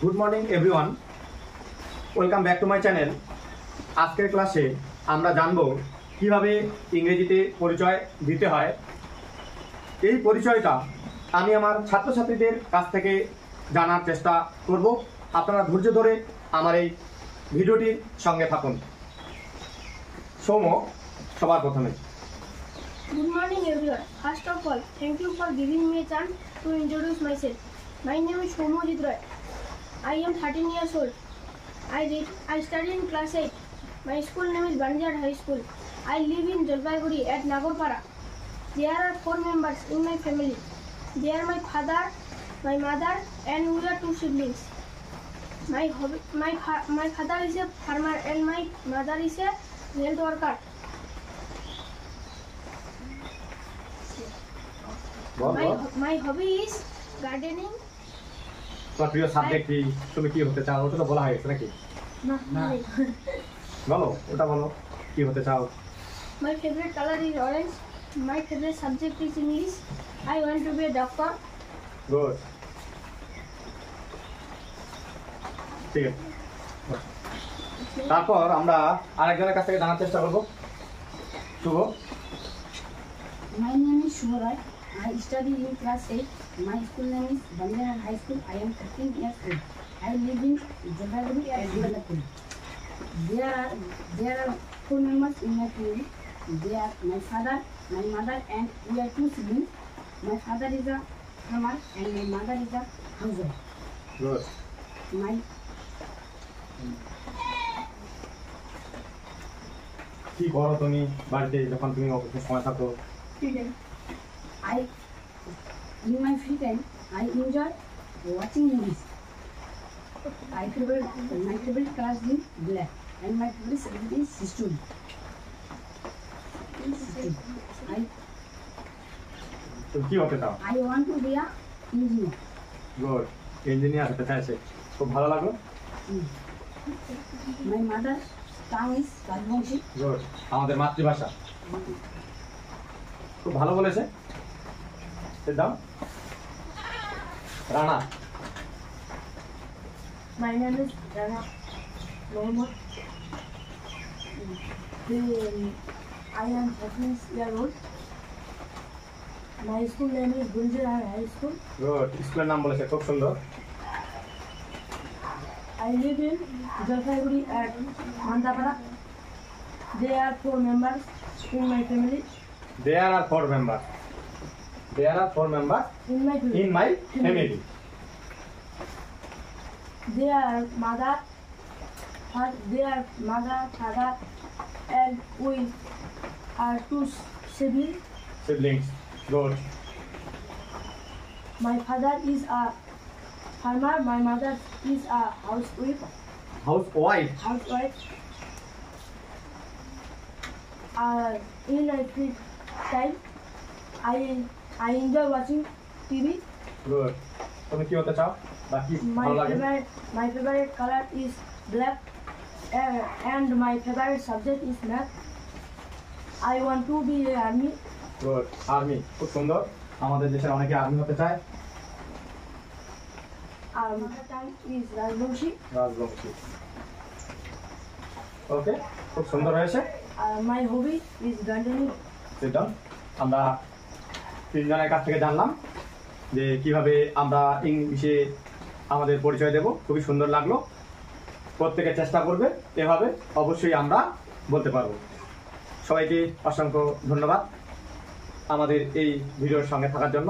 Good morning everyone, welcome back to my channel. আজকের ক্লাসে আমরা জানব কিভাবে ইংরেজিতে পরিচয় দিতে হয়। এই পরিচয়টা আমি আমার ছাত্রছাত্রীদের কাছ থেকে জানার চেষ্টা করব। আপনারা ধৈর্য ধরে আমার এই ভিডিওটির সঙ্গে থাকুন। সৌম্য, সবার প্রথমে Good morning everyone. First of all, thank you for giving me a chance to introduce myself. My name is Shomojit Roy. I am 13 years old. I study in class 8. My school name is Banjar High School. I live in Jalpaiguri at Nagorpara. There are 4 members in my family. They are my father, my mother, and we are 2 siblings. My father is a farmer and my mother is a health worker. My hobby is gardening. তোমার প্রিয় subject কি? তুমি কি হতে চাও? ওটা তো বলা হয়েছে নাকি? না। বলো, ওটা বলো, কি হতে চাও? My favorite color is orange. My favorite subject is English. I want to be a doctor. Good, ঠিক আছে। তারপর আমরা আরেকজনের কাছ থেকে জানার চেষ্টা করবো। শুভ। My name is Shubha Roy. I study in class 8. My school name is Banjar High School. I am 13 years old. I live in Jalpaiguri at Jalpaiguri. There are 4 members in my family. They are my father, my mother, and we are 2 siblings. My father is a farmer and my mother is a housewife. Good. কি করো তুমি বাড়িতে যখন তুমি অফিসের সময় থাকো? In my free time, I enjoy watching movies. My favorite color is black, and my favorite subject is history. তুমি কি হতে চাও? I want to be a engineer. Good, engineer হতে চাইছে, খুব ভালো লাগলো। My mother's tongue is Rajbongshi. Good, আমাদের মাতৃভাষা। খুব ভালো বলেছে। sit down. Rana. My name is Rana Mohammed. I am 13 years old. My school name is Banjar High School. Good, স্কুলের নাম বলেছে, খুব সুন্দর। I live in Jalpaiguri at Mandapara. There are 4 members in my family. There are 4 members. There are 4 members In my family. in my family. They are mother, father, and we are 2 siblings. Siblings. Good. My father is a farmer. My mother is a housewife. Housewife. In my free time, I enjoy watching TV. Good. তুমি কি হতে চাও? বাকি ভালো লাগে? My favorite color is black, and my favorite subject is math. I want to be an army. Good. Army, খুব সুন্দর। আমাদের দেশের অনেকে আর্মি হতে চায়। My tongue is Rajbongshi. Rajbanshi. ওকে, খুব সুন্দর হয়েছে। My hobby is gardening. sit down. আমরা 3 জনের কাছ থেকে জানলাম যে কিভাবে আমরা ইংলিশে আমাদের পরিচয় দেব। খুবই সুন্দর লাগলো। প্রত্যেকে চেষ্টা করবে, এভাবে অবশ্যই আমরা বলতে পারবো। সবাইকে অসংখ্য ধন্যবাদ আমাদের এই ভিডিওর সঙ্গে থাকার জন্য।